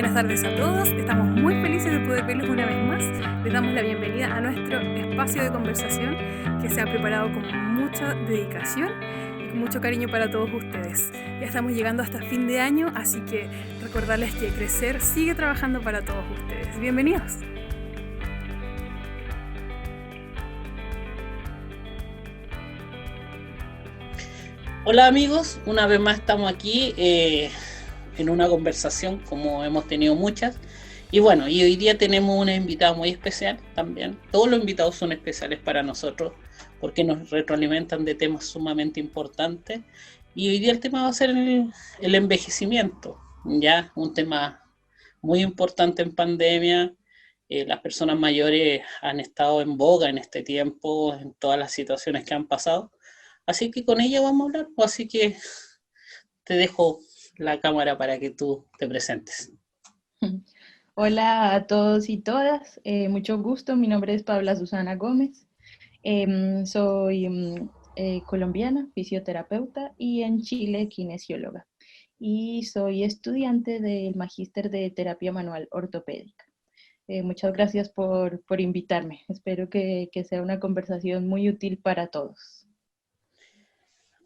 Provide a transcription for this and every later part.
buenas tardes a todos. Estamos muy felices de poder verlos una vez más. Les damos la bienvenida a nuestro espacio de conversación que se ha preparado con mucha dedicación y con mucho cariño para todos ustedes. Ya estamos llegando hasta fin de año, así que recordarles que Crecer sigue trabajando para todos ustedes. Bienvenidos. Hola amigos, una vez más estamos aquí en una conversación como hemos tenido muchas. Y bueno, y hoy día tenemos una invitada muy especial también. Todos los invitados son especiales para nosotros porque nos retroalimentan de temas sumamente importantes. Y hoy día el tema va a ser el envejecimiento, ya un tema muy importante en pandemia. Las personas mayores han estado en boga en este tiempo, en todas las situaciones que han pasado. Así que con ella vamos a hablar, así que te dejo la cámara para que tú te presentes. Hola a todos y todas, mucho gusto, mi nombre es Paula Susana Gómez, soy colombiana, fisioterapeuta y en Chile kinesióloga y soy estudiante del Magíster de Terapia Manual Ortopédica. Muchas gracias por invitarme, espero que sea una conversación muy útil para todos.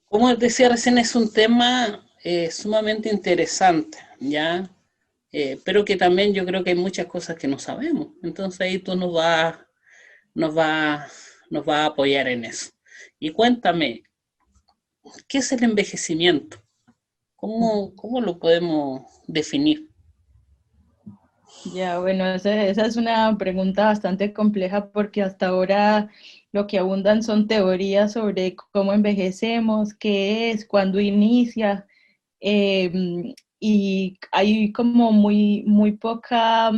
Como decía recién, es un tema sumamente interesante, ¿ya? Pero que también yo creo que hay muchas cosas que no sabemos. Entonces ahí tú nos va, nos va a apoyar en eso. Y cuéntame, ¿qué es el envejecimiento? ¿Cómo lo podemos definir? Ya, bueno, esa es una pregunta bastante compleja porque hasta ahora lo que abundan son teorías sobre cómo envejecemos, qué es, cuándo inicia, y hay como muy poca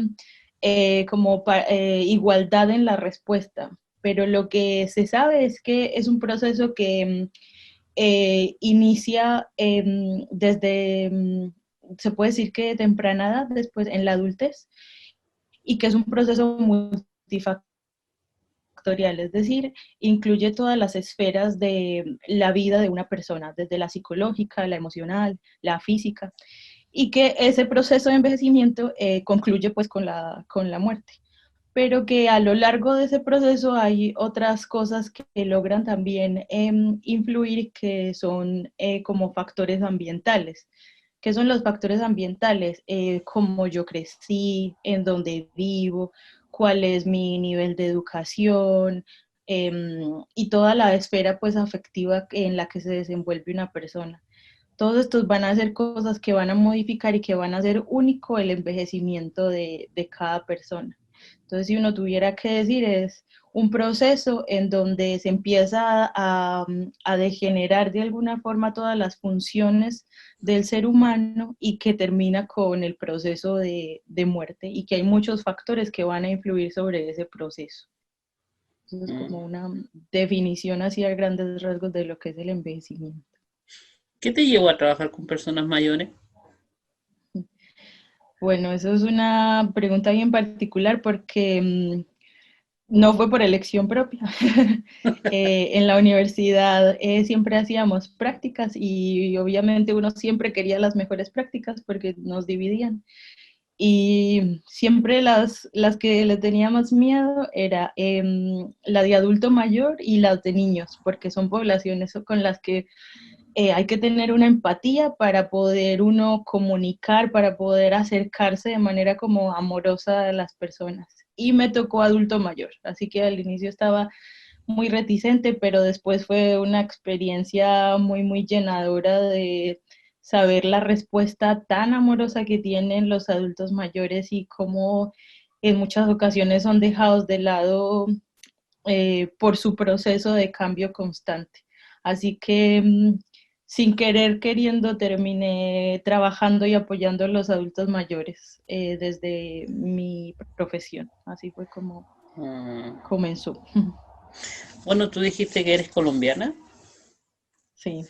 igualdad en la respuesta. Pero lo que se sabe es que es un proceso que inicia desde, se puede decir que de temprana edad, después en la adultez, y que es un proceso multifactorial, es decir, incluye todas las esferas de la vida de una persona, desde la psicológica, la emocional, la física, y que ese proceso de envejecimiento concluye pues con la muerte, pero que a lo largo de ese proceso hay otras cosas que logran también influir, que son como factores ambientales. ¿Qué son los factores ambientales? Cómo yo crecí, en dónde vivo, cuál es mi nivel de educación, y toda la esfera pues afectiva en la que se desenvuelve una persona. Todos estos van a ser cosas que van a modificar y que van a hacer único el envejecimiento de cada persona. Entonces, si uno tuviera que decir, es un proceso en donde se empieza a degenerar de alguna forma todas las funciones del ser humano y que termina con el proceso de muerte, y que hay muchos factores que van a influir sobre ese proceso. Entonces, es como una definición así a grandes rasgos de lo que es el envejecimiento. ¿Qué te llevó a trabajar con personas mayores? Bueno, eso es una pregunta bien particular porque no fue por elección propia. En la universidad siempre hacíamos prácticas y obviamente uno siempre quería las mejores prácticas porque nos dividían. Y siempre las que le tenía más miedo era la de adulto mayor y las de niños, porque son poblaciones con las que hay que tener una empatía para poder uno comunicar, para poder acercarse de manera como amorosa a las personas. Y me tocó adulto mayor, así que al inicio estaba muy reticente, pero después fue una experiencia muy llenadora de saber la respuesta tan amorosa que tienen los adultos mayores y cómo en muchas ocasiones son dejados de lado por su proceso de cambio constante. Así que sin querer queriendo terminé trabajando y apoyando a los adultos mayores desde mi profesión. Así fue como comenzó. Bueno, tú dijiste que eres colombiana Sí.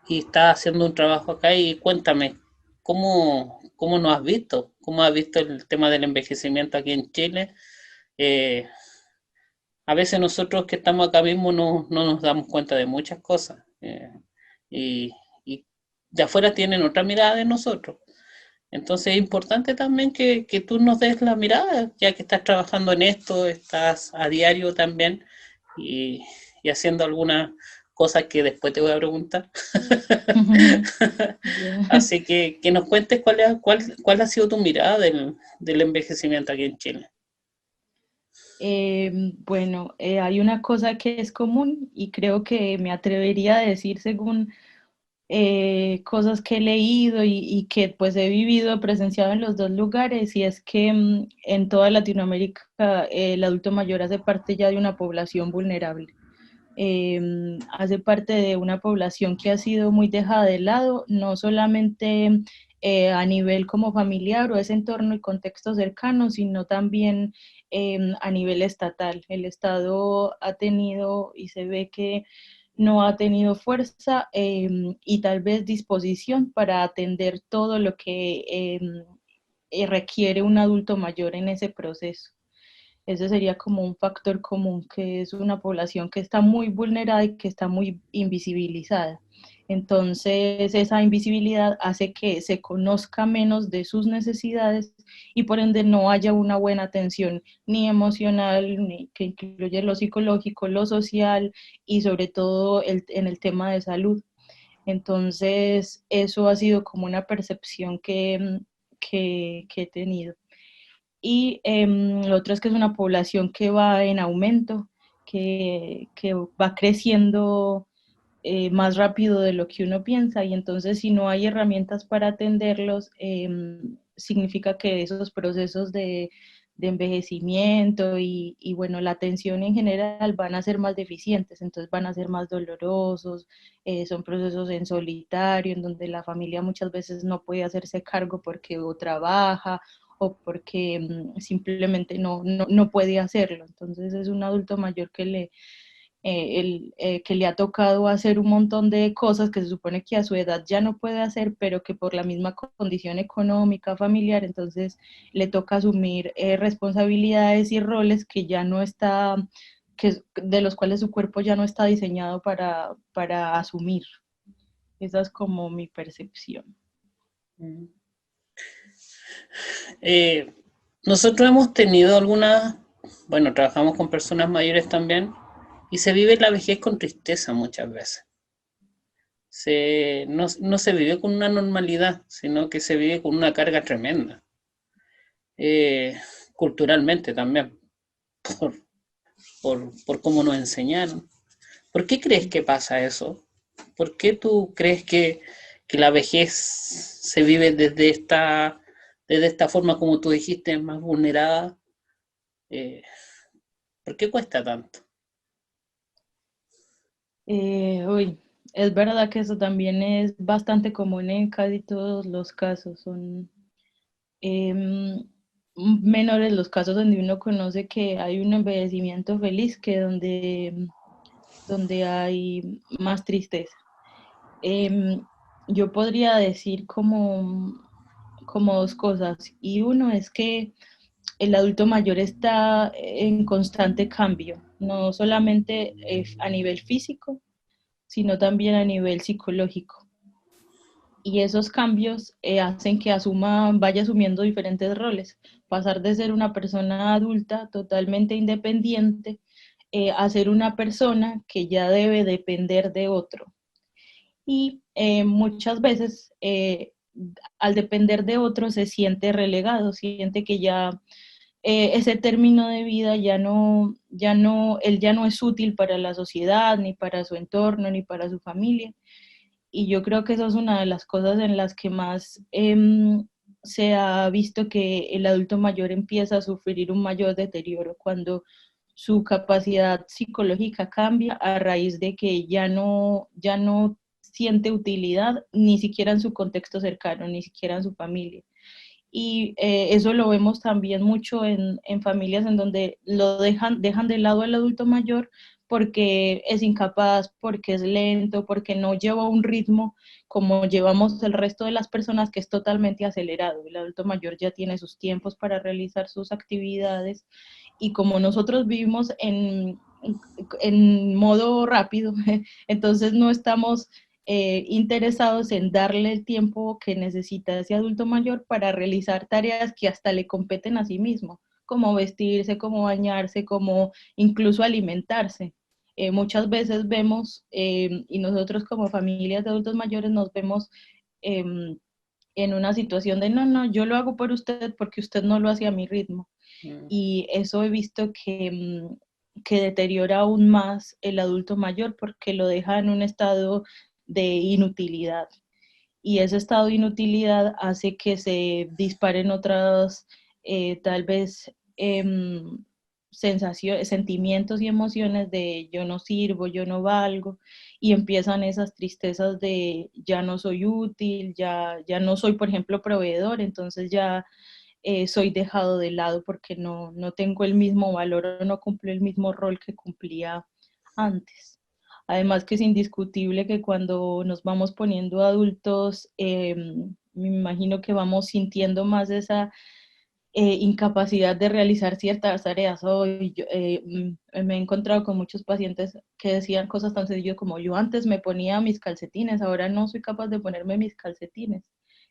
y estás haciendo un trabajo acá y cuéntame, ¿cómo nos has visto? ¿Cómo has visto el tema del envejecimiento aquí en Chile? Eh, a veces nosotros que estamos acá mismo no nos damos cuenta de muchas cosas y de afuera tienen otra mirada de nosotros. Entonces es importante también que tú nos des la mirada, ya que estás trabajando en esto, estás a diario también y, y haciendo algunas cosas que después te voy a preguntar. Ya. Así que nos cuentes cuál ha sido tu mirada del envejecimiento aquí en Chile. Bueno, hay una cosa que es común y creo que me atrevería a decir según cosas que he leído y que pues he vivido, presenciado en los dos lugares, y es que en toda Latinoamérica el adulto mayor hace parte ya de una población vulnerable. Hace parte de una población que ha sido muy dejada de lado, no solamente a nivel como familiar o ese entorno y contexto cercano, sino también a nivel estatal. El Estado ha tenido y se ve que no ha tenido fuerza y tal vez disposición para atender todo lo que requiere un adulto mayor en ese proceso. Ese sería como un factor común, que es una población que está muy vulnerada y que está muy invisibilizada. Entonces, esa invisibilidad hace que se conozca menos de sus necesidades y por ende no haya una buena atención ni emocional, ni que incluye lo psicológico, lo social y sobre todo en el tema de salud. Entonces, eso ha sido como una percepción que he tenido. Y lo otro es que es una población que va en aumento, que va creciendo más rápido de lo que uno piensa y entonces si no hay herramientas para atenderlos, significa que esos procesos de envejecimiento bueno, la atención en general van a ser más deficientes, entonces van a ser más dolorosos, son procesos en solitario, en donde la familia muchas veces no puede hacerse cargo porque o trabaja o porque simplemente no puede hacerlo. Entonces es un adulto mayor que le ha tocado hacer un montón de cosas que se supone que a su edad ya no puede hacer, pero que por la misma condición económica, familiar, entonces le toca asumir responsabilidades y roles que ya no está, de los cuales su cuerpo ya no está diseñado para asumir. Esa es como mi percepción. Eh, Nosotros hemos tenido bueno, trabajamos con personas mayores también y se vive la vejez con tristeza muchas veces. No se vive con una normalidad, sino que se vive con una carga tremenda. Eh, Culturalmente también, por, por cómo nos enseñaron. ¿Por qué crees que pasa eso? ¿Por qué tú crees que la vejez se vive desde esta forma, como tú dijiste, más vulnerada? Eh, ¿Por qué cuesta tanto? Uy, es verdad que eso también es bastante común en casi todos los casos. Son em, menores los casos donde uno conoce que hay un envejecimiento feliz que donde hay más tristeza. Em, yo podría decir como dos cosas. Y uno es que el adulto mayor está en constante cambio, no solamente a nivel físico, sino también a nivel psicológico. Y esos cambios hacen que vaya asumiendo diferentes roles, pasar de ser una persona adulta totalmente independiente a ser una persona que ya debe depender de otro. Y muchas veces al depender de otro se siente relegado, siente que ya ese término de vida él ya no es útil para la sociedad, ni para su entorno, ni para su familia. Y yo creo que eso es una de las cosas en las que más se ha visto que el adulto mayor empieza a sufrir un mayor deterioro cuando su capacidad psicológica cambia a raíz de que ya no siente utilidad ni siquiera en su contexto cercano, ni siquiera en su familia. Y eso lo vemos también mucho en familias en donde dejan de lado al adulto mayor porque es incapaz, porque es lento, porque no lleva un ritmo como llevamos el resto de las personas, que es totalmente acelerado. El adulto mayor ya tiene sus tiempos para realizar sus actividades y como nosotros vivimos en modo rápido, entonces no estamos interesados en darle el tiempo que necesita ese adulto mayor para realizar tareas que hasta le competen a sí mismo, como vestirse, como bañarse, como incluso alimentarse. Muchas veces vemos, y nosotros como familias de adultos mayores nos vemos en una situación de no, no, yo lo hago por usted porque usted no lo hace a mi ritmo. Y eso he visto que deteriora aún más el adulto mayor porque lo deja en un estado de inutilidad. Y ese estado de inutilidad hace que se disparen otras, tal vez, sensaciones, sentimientos y emociones de yo no sirvo, yo no valgo, y empiezan esas tristezas de ya no soy útil, ya no soy, por ejemplo, proveedor, entonces ya soy dejado de lado porque no tengo el mismo valor o no cumplo el mismo rol que cumplía antes. Además que es indiscutible que cuando nos vamos poniendo adultos, me imagino que vamos sintiendo más esa incapacidad de realizar ciertas tareas. Hoy me he encontrado con muchos pacientes que decían cosas tan sencillas como yo antes me ponía mis calcetines, ahora no soy capaz de ponerme mis calcetines.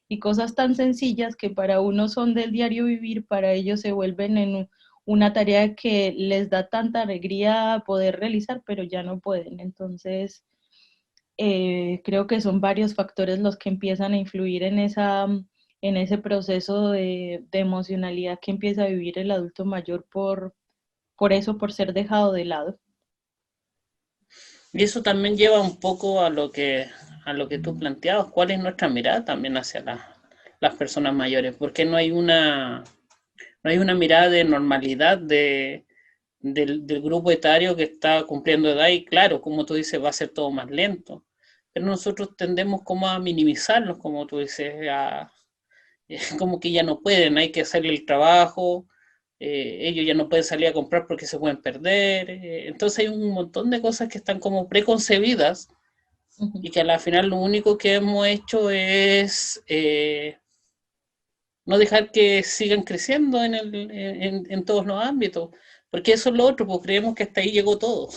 Y cosas tan sencillas que para uno son del diario vivir, para ellos se vuelven en una tarea que les da tanta alegría poder realizar, pero ya no pueden. Entonces, creo que son varios factores los que empiezan a influir en ese proceso de emocionalidad que empieza a vivir el adulto mayor por eso, por ser dejado de lado. Y eso también lleva un poco a lo que tú planteabas, cuál es nuestra mirada también hacia las personas mayores, porque no hay una mirada de normalidad del grupo etario que está cumpliendo edad y claro, como tú dices, va a ser todo más lento, pero nosotros tendemos como a minimizarlos, como tú dices, como que ya no pueden, hay que hacerle el trabajo, ellos ya no pueden salir a comprar porque se pueden perder, entonces hay un montón de cosas que están como preconcebidas y que a la final lo único que hemos hecho es no dejar que sigan creciendo en todos los ámbitos, porque eso es lo otro, pues creemos que hasta ahí llegó todo.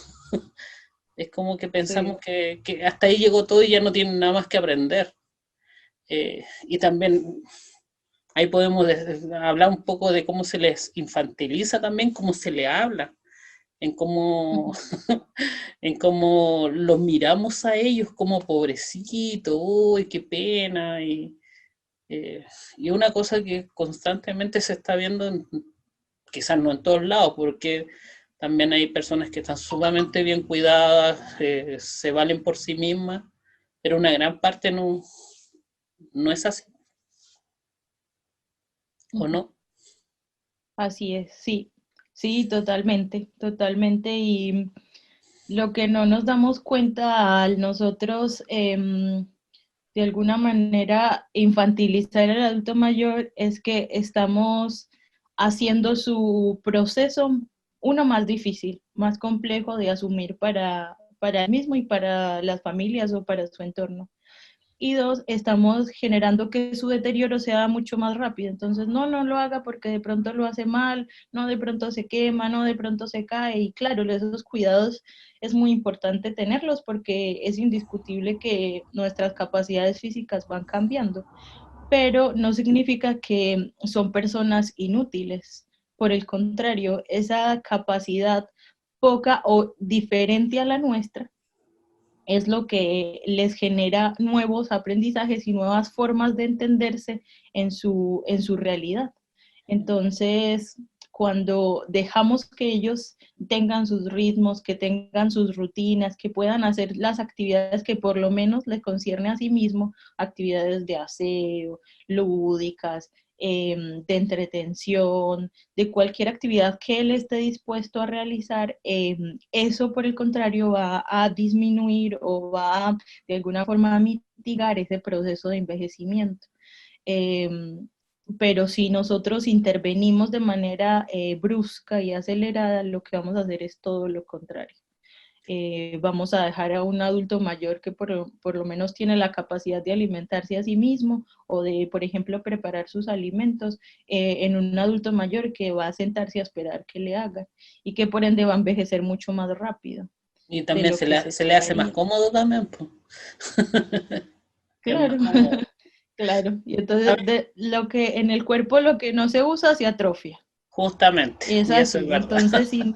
Es como que pensamos Sí. que hasta ahí llegó todo y ya no tienen nada más que aprender. Y también ahí podemos hablar un poco de cómo se les infantiliza también, cómo se le habla, en cómo, en cómo los miramos a ellos como pobrecitos, uy, qué pena, y una cosa que constantemente se está viendo, quizás no en todos lados, porque también hay personas que están sumamente bien cuidadas, se valen por sí mismas, pero una gran parte no es así, ¿o no? Así es, sí, sí, totalmente, totalmente. Y lo que no nos damos cuenta al nosotros, de alguna manera, infantilizar al adulto mayor es que estamos haciendo su proceso uno más difícil, más complejo de asumir para él mismo y para las familias o para su entorno. Y dos, estamos generando que su deterioro sea mucho más rápido. Entonces, no lo haga porque de pronto lo hace mal, no de pronto se quema, no de pronto se cae. Y claro, esos cuidados es muy importante tenerlos porque es indiscutible que nuestras capacidades físicas van cambiando, pero no significa que son personas inútiles. Por el contrario, esa capacidad poca o diferente a la nuestra es lo que les genera nuevos aprendizajes y nuevas formas de entenderse en su realidad. Entonces, cuando dejamos que ellos tengan sus ritmos, que tengan sus rutinas, que puedan hacer las actividades que por lo menos les concierne a sí mismo, actividades de aseo, lúdicas, de entretención, de cualquier actividad que él esté dispuesto a realizar, eso por el contrario va a disminuir o va a, de alguna forma a mitigar ese proceso de envejecimiento. Eh, pero si nosotros intervenimos de manera brusca y acelerada, lo que vamos a hacer es todo lo contrario. Vamos a dejar a un adulto mayor que por lo menos tiene la capacidad de alimentarse a sí mismo o de, por ejemplo, preparar sus alimentos, en un adulto mayor que va a sentarse a esperar que le hagan y que por ende va a envejecer mucho más rápido Y de también lo que se se le hace más esperaría. cómodo también, pues. Es más Claro, como, claro. Y entonces ¿sabes? lo que en el cuerpo lo que no se usa se atrofia. Justamente, Es y eso es así. verdad. Entonces, si no,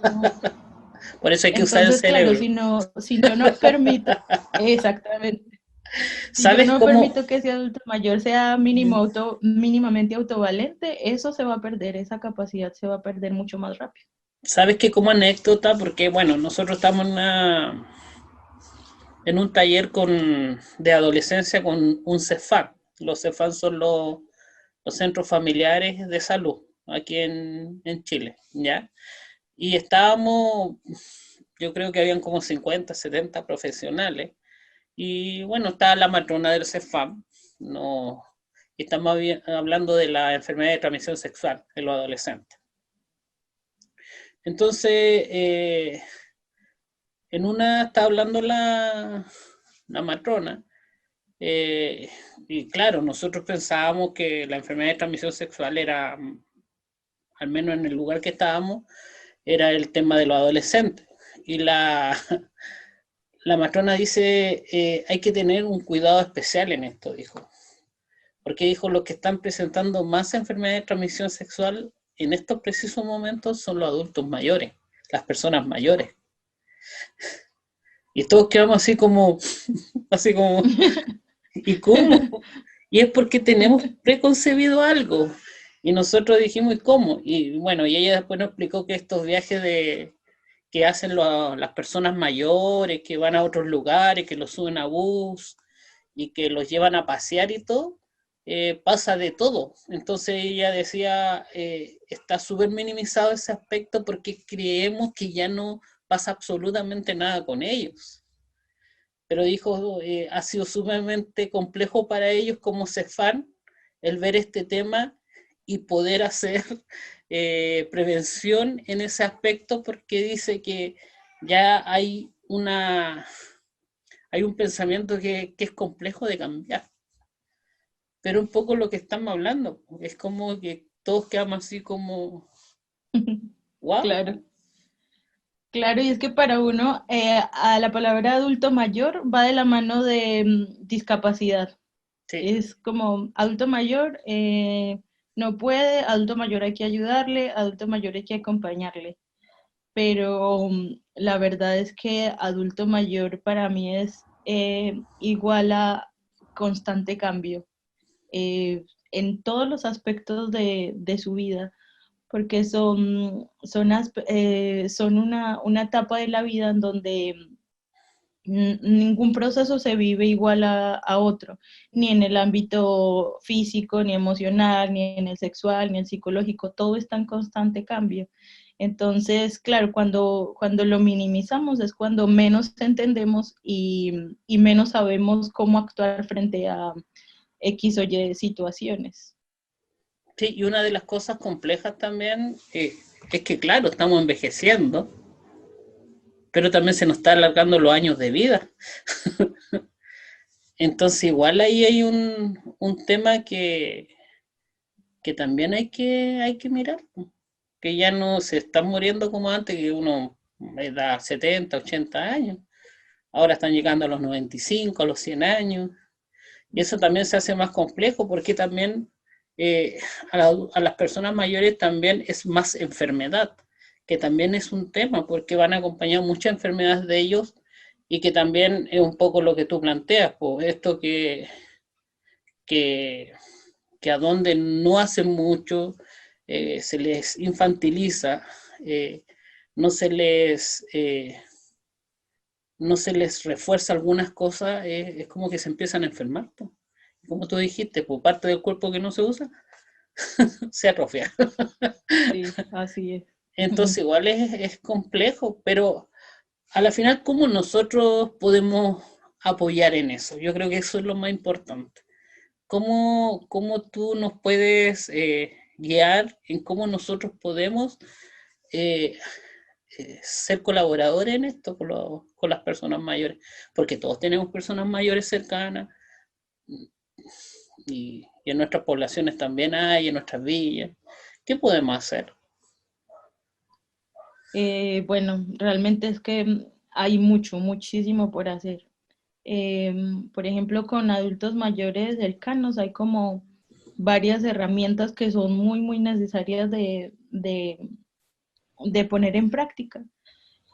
Por eso hay que usar el entonces, claro, cerebro. si yo no permito, exactamente, si yo ¿Sabes no cómo? permito que ese adulto mayor sea mínimamente autovalente, eso se va a perder, esa capacidad se va a perder mucho más rápido. ¿Sabes que como anécdota? Porque, bueno, nosotros estamos en un taller de adolescencia con un CEFAM. Los CEFAM son los centros familiares de salud aquí en Chile, ¿ya? Y estábamos, yo creo que habían como 50, 70 profesionales. Y bueno, está la matrona del CEFAM, no, y estamos hablando de la enfermedad de transmisión sexual en los adolescentes. Entonces, en una está hablando la matrona, eh, y claro, nosotros pensábamos que la enfermedad de transmisión sexual era, al menos en el lugar que estábamos, era el tema de los adolescentes. Y la matrona dice, hay que tener un cuidado especial en esto, dijo. Porque dijo, los que están presentando más enfermedades de transmisión sexual en estos precisos momentos son los adultos mayores, las personas mayores. Y todos quedamos así como, ¿y cómo? Y es porque tenemos preconcebido algo. Y nosotros dijimos, ¿y cómo? Y bueno, y ella después nos explicó que estos viajes que hacen las personas mayores, que van a otros lugares, que los suben a bus y que los llevan a pasear y todo, pasa de todo. Entonces ella decía, está súper minimizado ese aspecto porque creemos que ya no pasa absolutamente nada con ellos. Pero dijo, ha sido sumamente complejo para ellos como CEFAN el ver este tema y poder hacer prevención en ese aspecto porque dice que ya hay un pensamiento que es complejo de cambiar. Pero un poco lo que estamos hablando, es como que todos quedamos así como, wow, Claro. Claro, y es que para uno, a la palabra adulto mayor va de la mano de discapacidad. sí, Es como adulto mayor no puede, adulto mayor hay que ayudarle, adulto mayor hay que acompañarle. Pero la verdad es que adulto mayor para mí es igual a constante cambio en todos los aspectos de su vida porque son una etapa de la vida en donde ningún proceso se vive igual a otro, ni en el ámbito físico, ni emocional, ni en el sexual, ni en el psicológico, todo está en constante cambio. Entonces, claro, cuando lo minimizamos es cuando menos entendemos y menos sabemos cómo actuar frente a X o Y situaciones. sí, y una de las cosas complejas también es que, claro, estamos envejeciendo, pero también se nos está alargando los años de vida. Entonces, igual ahí hay un tema que también hay que mirar, que ya no se están muriendo como antes, que uno da 70, 80 años, ahora están llegando a los 95, a los 100 años, y eso también se hace más complejo porque también eh, a las personas mayores también es más enfermedad, que también es un tema porque van a acompañar muchas enfermedades de ellos y que también es un poco lo que tú planteas, pues esto que, que a donde no hacen mucho, se les infantiliza, eh, no se les... no se les refuerza algunas cosas, es como que se empiezan a enfermar. Po. Como tú dijiste, por parte del cuerpo que no se usa, se atrofia. Sí, así es. Entonces igual es complejo, pero a la final, ¿cómo nosotros podemos apoyar en eso? Yo creo que eso es lo más importante. ¿Cómo tú nos puedes guiar en cómo nosotros podemos eh, ser colaboradores en esto con las personas mayores? Porque todos tenemos personas mayores cercanas y en nuestras poblaciones también hay, en nuestras villas. ¿Qué podemos hacer? Bueno, realmente es que hay muchísimo por hacer. Por ejemplo, con adultos mayores cercanos hay como varias herramientas que son muy, muy necesarias de poner en práctica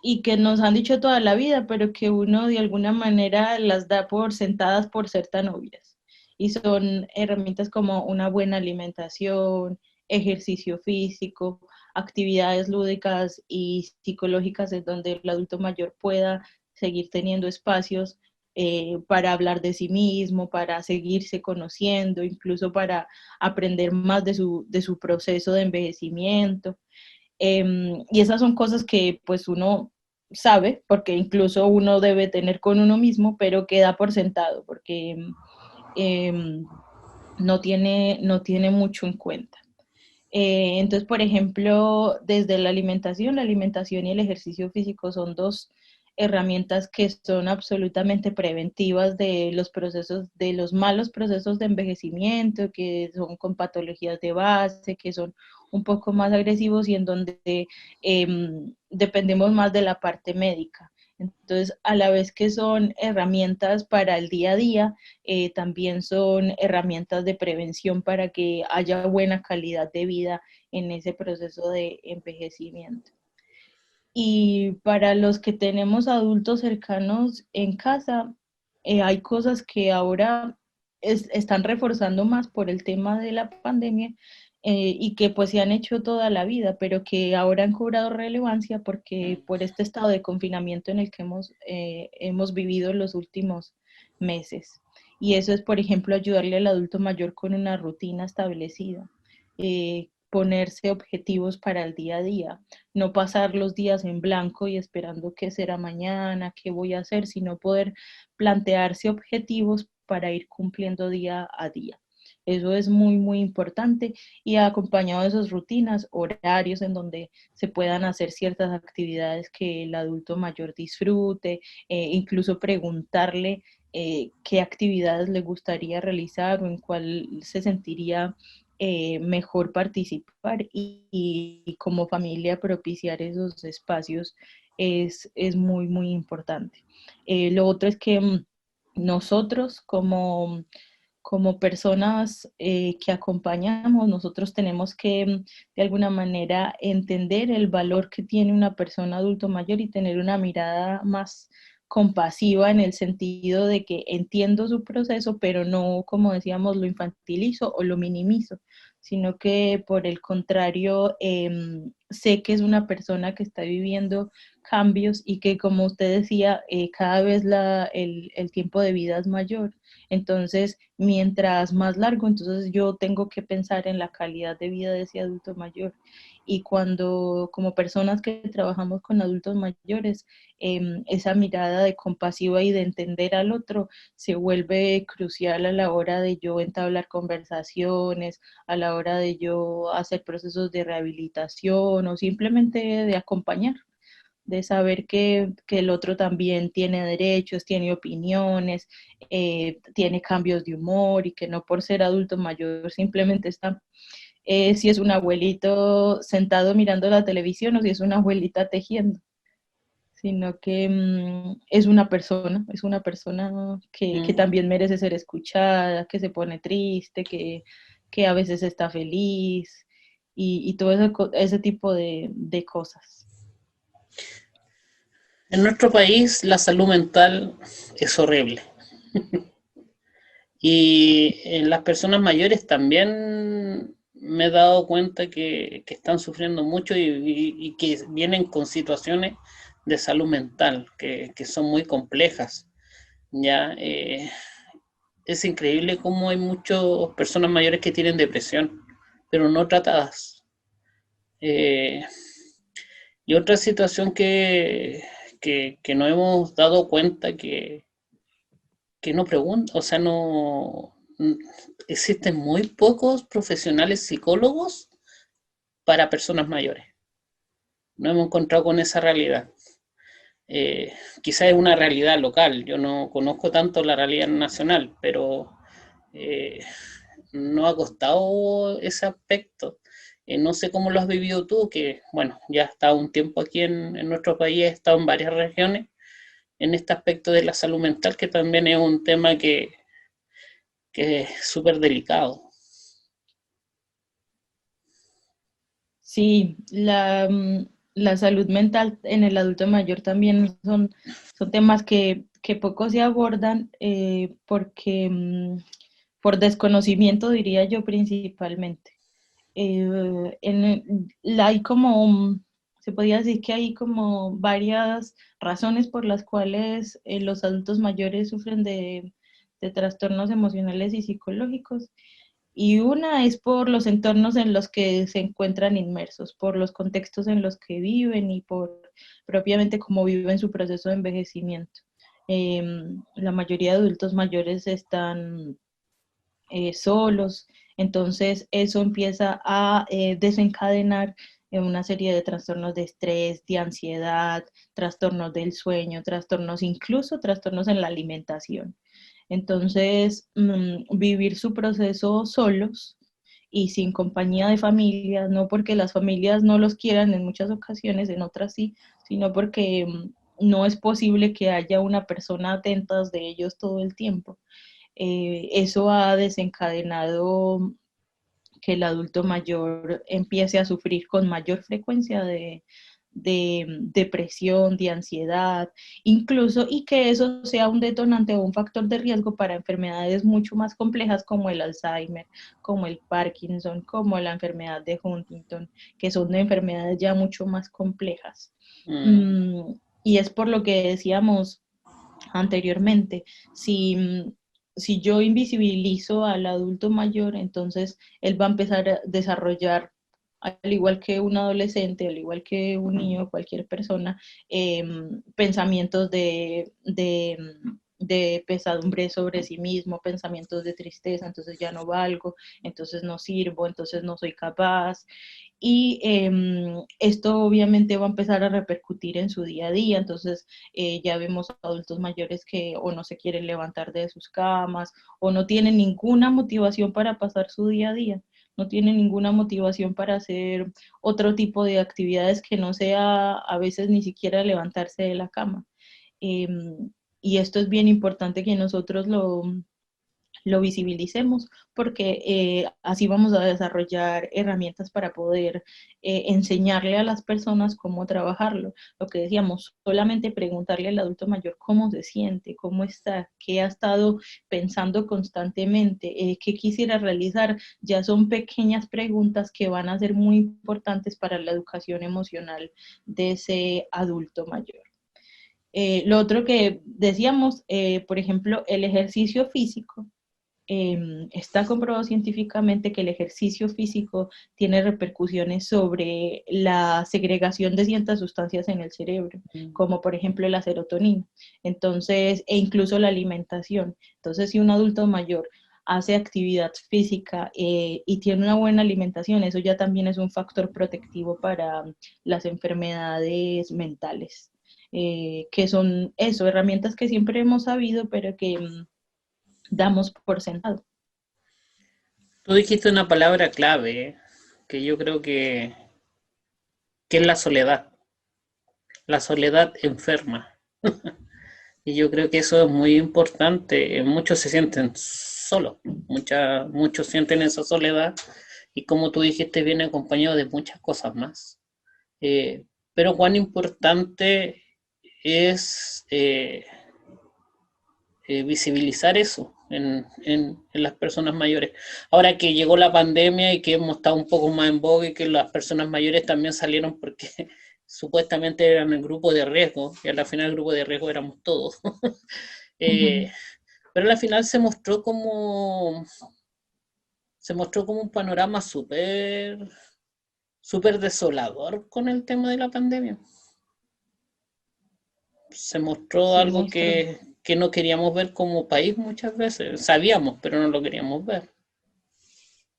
y que nos han dicho toda la vida, pero que uno de alguna manera las da por sentadas por ser tan obvias. Y son herramientas como una buena alimentación, ejercicio físico, actividades lúdicas y psicológicas en donde el adulto mayor pueda seguir teniendo espacios para hablar de sí mismo, para seguirse conociendo, incluso para aprender más de su proceso de envejecimiento. Y esas son cosas que pues uno sabe, porque incluso uno debe tener con uno mismo, pero queda por sentado, porque eh, no tiene mucho en cuenta. Entonces, por ejemplo, desde la alimentación y el ejercicio físico son dos herramientas que son absolutamente preventivas de los procesos, de los malos procesos de envejecimiento, que son con patologías de base, que son un poco más agresivos y en donde dependemos más de la parte médica. Entonces, a la vez que son herramientas para el día a día, también son herramientas de prevención para que haya buena calidad de vida en ese proceso de envejecimiento. Y para los que tenemos adultos cercanos en casa, hay cosas que ahora están reforzando más por el tema de la pandemia y que pues se han hecho toda la vida, pero que ahora han cobrado relevancia porque por este estado de confinamiento en el que hemos vivido los últimos meses. Y eso es, por ejemplo, ayudarle al adulto mayor con una rutina establecida, ponerse objetivos para el día a día, no pasar los días en blanco y esperando qué será mañana, qué voy a hacer, sino poder plantearse objetivos para ir cumpliendo día a día. Eso es muy, muy importante y acompañado de esas rutinas, horarios en donde se puedan hacer ciertas actividades que el adulto mayor disfrute, incluso preguntarle qué actividades le gustaría realizar o en cuál se sentiría mejor participar y como familia propiciar esos espacios es muy, muy importante. Lo otro es que nosotros como personas que acompañamos, nosotros tenemos que de alguna manera entender el valor que tiene una persona adulto mayor y tener una mirada más compasiva en el sentido de que entiendo su proceso, pero no, como decíamos, lo infantilizo o lo minimizo, sino que por el contrario, sé que es una persona que está viviendo cambios y que, como usted decía, cada vez el tiempo de vida es mayor. Entonces, mientras más largo, entonces yo tengo que pensar en la calidad de vida de ese adulto mayor. Y cuando, como personas que trabajamos con adultos mayores, esa mirada de compasiva y de entender al otro se vuelve crucial a la hora de yo entablar conversaciones, a la hora de yo hacer procesos de rehabilitación o simplemente de acompañar, de saber que el otro también tiene derechos, tiene opiniones, tiene cambios de humor y que no por ser adulto mayor simplemente está, si es un abuelito sentado mirando la televisión o si es una abuelita tejiendo, sino que es una persona que también merece ser escuchada, que se pone triste, que a veces está feliz y todo ese tipo de cosas. En nuestro país la salud mental es horrible. Y en las personas mayores también me he dado cuenta que están sufriendo mucho y que vienen con situaciones de salud mental que son muy complejas. Ya es increíble cómo hay muchas personas mayores que tienen depresión, pero no tratadas. Eh, y otra situación que nos hemos dado cuenta que no pregunta, o sea, no existen muy pocos profesionales psicólogos para personas mayores. No hemos encontrado con esa realidad. Quizás es una realidad local, yo no conozco tanto la realidad nacional, pero no ha costado ese aspecto. No sé cómo lo has vivido tú, que bueno, ya has estado un tiempo aquí en nuestro país, has estado en varias regiones, en este aspecto de la salud mental, que también es un tema que es súper delicado. Sí, la salud mental en el adulto mayor también son temas que poco se abordan porque por desconocimiento diría yo principalmente. Hay como, se podría decir que hay como varias razones por las cuales los adultos mayores sufren de trastornos emocionales y psicológicos. Y una es por los entornos en los que se encuentran inmersos, por los contextos en los que viven y por propiamente cómo viven su proceso de envejecimiento. La mayoría de adultos mayores están solos, entonces eso empieza a desencadenar una serie de trastornos de estrés, de ansiedad, trastornos del sueño, trastornos, incluso trastornos en la alimentación. Entonces, vivir su proceso solos y sin compañía de familias, no porque las familias no los quieran en muchas ocasiones, en otras sí, sino porque no es posible que haya una persona atenta de ellos todo el tiempo. Eso ha desencadenado que el adulto mayor empiece a sufrir con mayor frecuencia de depresión, de ansiedad, incluso, y que eso sea un detonante o un factor de riesgo para enfermedades mucho más complejas como el Alzheimer, como el Parkinson, como la enfermedad de Huntington, que son enfermedades ya mucho más complejas. Y es por lo que decíamos anteriormente, si yo invisibilizo al adulto mayor, entonces él va a empezar a desarrollar, al igual que un adolescente, al igual que un niño, cualquier persona, pensamientos de pesadumbre sobre sí mismo, pensamientos de tristeza, entonces ya no valgo, entonces no sirvo, entonces no soy capaz. Y esto obviamente va a empezar a repercutir en su día a día, entonces ya vemos adultos mayores que o no se quieren levantar de sus camas o no tienen ninguna motivación para pasar su día a día, no tienen ninguna motivación para hacer otro tipo de actividades que no sea a veces ni siquiera levantarse de la cama. Y esto es bien importante que nosotros lo visibilicemos, porque así vamos a desarrollar herramientas para poder enseñarle a las personas cómo trabajarlo. Lo que decíamos, solamente preguntarle al adulto mayor cómo se siente, cómo está, qué ha estado pensando constantemente, qué quisiera realizar, ya son pequeñas preguntas que van a ser muy importantes para la educación emocional de ese adulto mayor. Lo otro que decíamos, por ejemplo, el ejercicio físico. Está comprobado científicamente que el ejercicio físico tiene repercusiones sobre la segregación de ciertas sustancias en el cerebro, como por ejemplo la serotonina, entonces, e incluso la alimentación. Entonces, si un adulto mayor hace actividad física y tiene una buena alimentación, eso ya también es un factor protectivo para las enfermedades mentales, que son eso, herramientas que siempre hemos sabido, pero que damos por sentado. Tú dijiste una palabra clave, que yo creo que es la soledad enferma. Y yo creo que eso es muy importante. Muchos se sienten solos, muchos sienten esa soledad y como tú dijiste, viene acompañado de muchas cosas más. Pero cuán importante es visibilizar eso en las personas mayores. Ahora que llegó la pandemia y que hemos estado un poco más en boga y que las personas mayores también salieron porque supuestamente eran el grupo de riesgo, y al final el grupo de riesgo éramos todos. Pero al final se mostró como un panorama súper desolador con el tema de la pandemia. Se mostró Sí, algo que no queríamos ver como país muchas veces. Sabíamos, pero no lo queríamos ver.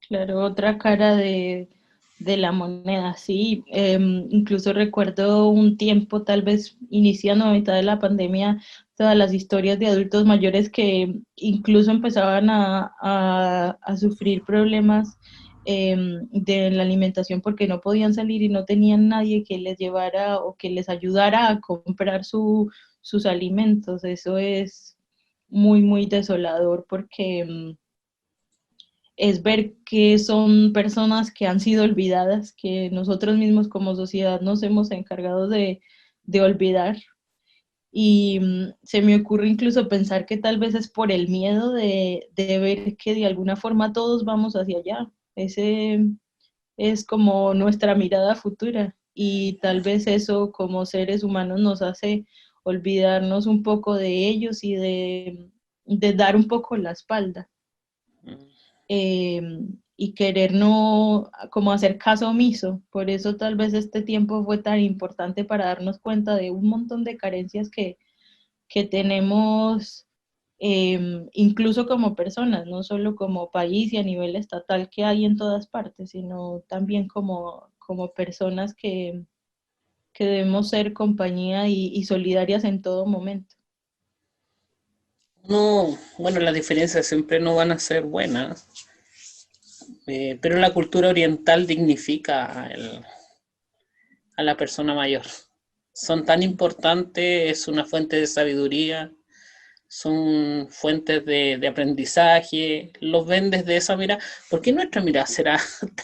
Claro, otra cara de la moneda, sí. Incluso recuerdo un tiempo, tal vez iniciando a mitad de la pandemia, todas las historias de adultos mayores que incluso empezaban a sufrir problemas de la alimentación porque no podían salir y no tenían nadie que les llevara o que les ayudara a comprar sus alimentos. Eso es muy, muy desolador porque es ver que son personas que han sido olvidadas, que nosotros mismos como sociedad nos hemos encargado de olvidar. Y se me ocurre incluso pensar que tal vez es por el miedo de ver que de alguna forma todos vamos hacia allá. Ese es como nuestra mirada futura y tal vez eso como seres humanos nos hace olvidarnos un poco de ellos y de dar un poco la espalda. Eh, y querer no como hacer caso omiso. Por eso tal vez este tiempo fue tan importante para darnos cuenta de un montón de carencias que tenemos, incluso como personas, no solo como país y a nivel estatal que hay en todas partes, sino también como personas que debemos ser compañía y solidarias en todo momento. No, bueno, las diferencias siempre no van a ser buenas, pero la cultura oriental dignifica a la persona mayor. Son tan importantes, es una fuente de sabiduría, son fuentes de aprendizaje, los ven desde esa mirada. ¿Por qué nuestra mirada será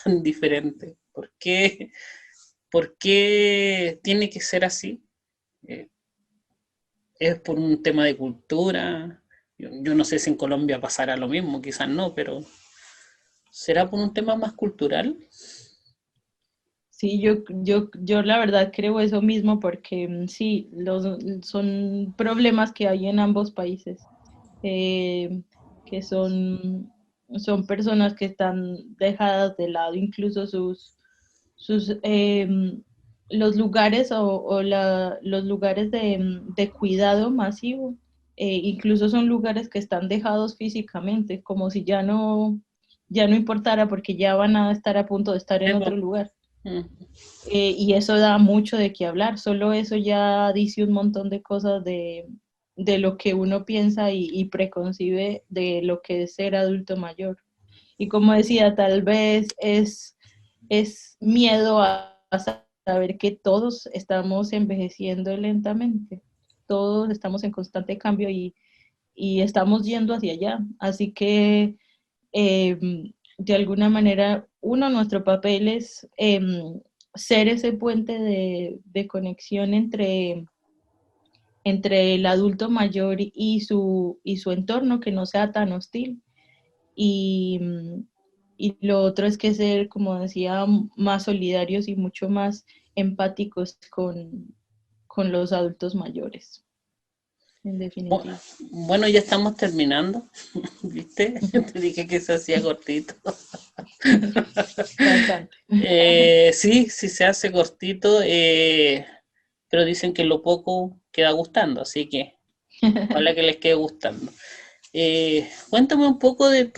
tan diferente? ¿Por qué tiene que ser así? Eh, ¿Es por un tema de cultura? Yo no sé si en Colombia pasará lo mismo, quizás no, pero ¿será por un tema más cultural? Sí, yo la verdad creo eso mismo porque sí, son problemas que hay en ambos países, eh, que son personas que están dejadas de lado, incluso sus los lugares los lugares de cuidado masivo, incluso son lugares que están dejados físicamente, como si ya no importara porque ya van a estar a punto de estar en otro lugar. Mm. Y eso da mucho de qué hablar, solo eso ya dice un montón de cosas de lo que uno piensa y preconcibe de lo que es ser adulto mayor. Y como decía, tal vez es miedo a saber que todos estamos envejeciendo lentamente, todos estamos en constante cambio y estamos yendo hacia allá. Así que eh, de alguna manera, nuestro papel es ser ese puente de conexión entre el adulto mayor y su entorno, que no sea tan hostil. Y, y lo otro es que ser, como decía, más solidarios y mucho más empáticos con los adultos mayores, en definitiva. Bueno, ya estamos terminando, ¿viste? Te dije que se hacía cortito. Bastante. Sí, sí se hace cortito, pero dicen que lo poco queda gustando, así que ojalá que les quede gustando. Cuéntame un poco de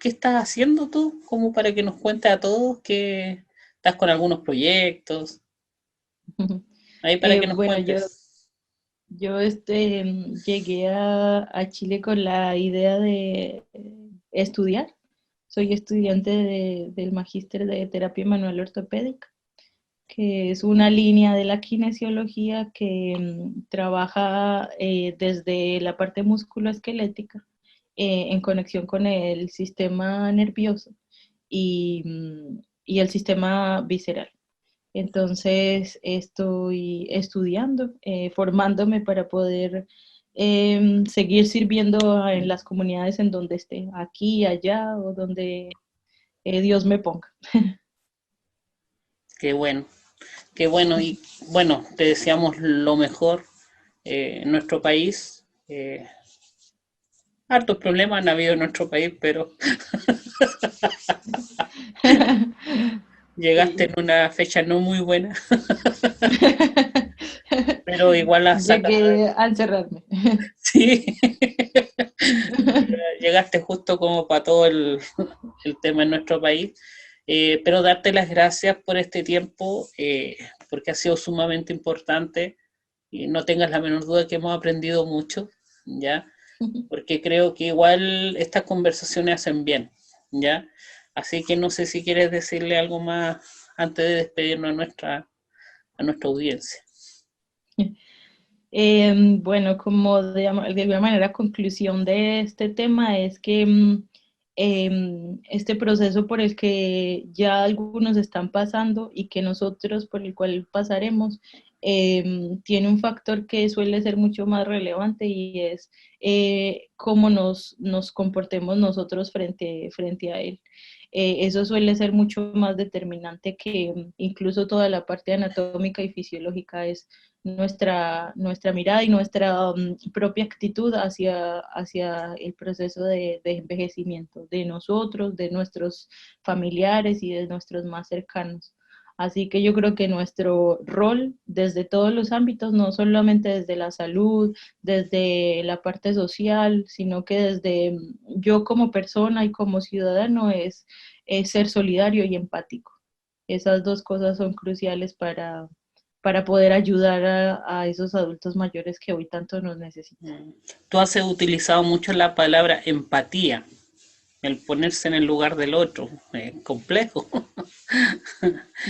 qué estás haciendo tú, como para que nos cuentes a todos que estás con algunos proyectos, ahí para que nos Bueno, cuentes. yo llegué a Chile con la idea de estudiar. Soy estudiante del Magíster de Terapia Manual Ortopédica, que es una línea de la kinesiología que trabaja desde la parte musculoesquelética en conexión con el sistema nervioso y el sistema visceral. Entonces estoy estudiando, formándome para poder seguir sirviendo en las comunidades en donde esté, aquí, allá o donde Dios me ponga. Qué bueno, qué bueno. Y bueno, te deseamos lo mejor en nuestro país. Hartos problemas han habido en nuestro país, pero llegaste Sí. en una fecha no muy buena, pero igual la sacas. Llegué a encerrarme. Sí, llegaste justo como para todo el tema en nuestro país. Pero darte las gracias por este tiempo, porque ha sido sumamente importante y no tengas la menor duda que hemos aprendido mucho, ¿ya? Porque creo que igual estas conversaciones hacen bien, ¿ya? Así que no sé si quieres decirle algo más antes de despedirnos a nuestra audiencia. Bueno, como de alguna manera conclusión de este tema es que este proceso por el que ya algunos están pasando y que nosotros por el cual pasaremos, tiene un factor que suele ser mucho más relevante y es cómo nos comportemos nosotros frente a él. Eso suele ser mucho más determinante que incluso toda la parte anatómica y fisiológica. Es nuestra mirada y nuestra propia actitud hacia el proceso de envejecimiento de nosotros, de nuestros familiares y de nuestros más cercanos. Así que yo creo que nuestro rol desde todos los ámbitos, no solamente desde la salud, desde la parte social, sino que desde yo como persona y como ciudadano es ser solidario y empático. Esas dos cosas son cruciales para poder ayudar a esos adultos mayores que hoy tanto nos necesitan. Tú has utilizado mucho la palabra empatía, el ponerse en el lugar del otro, complejo.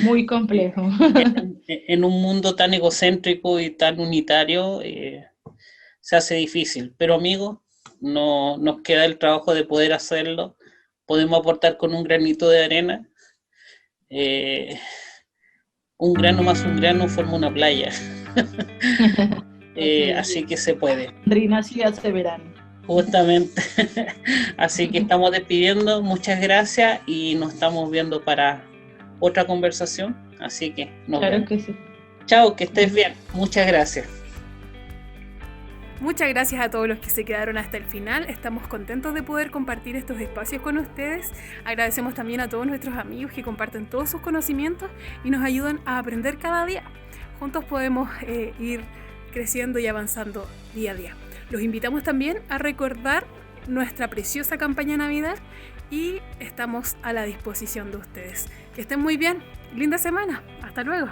Muy complejo. En un mundo tan egocéntrico y tan unitario, se hace difícil. Pero amigos, no nos queda el trabajo de poder hacerlo. Podemos aportar con un granito de arena. Un grano más un grano forma una playa. Así que se puede. Andrina sí hace verano. Justamente. Así que estamos despidiendo. Muchas gracias y nos estamos viendo para otra conversación. Así que nos vemos. Que sí. Chao, que estés bien. Muchas gracias. Muchas gracias a todos los que se quedaron hasta el final. Estamos contentos de poder compartir estos espacios con ustedes. Agradecemos también a todos nuestros amigos que comparten todos sus conocimientos y nos ayudan a aprender cada día. Juntos podemos ir creciendo y avanzando día a día. Los invitamos también a recordar nuestra preciosa campaña Navidad y estamos a la disposición de ustedes. Que estén muy bien. Linda semana. Hasta luego.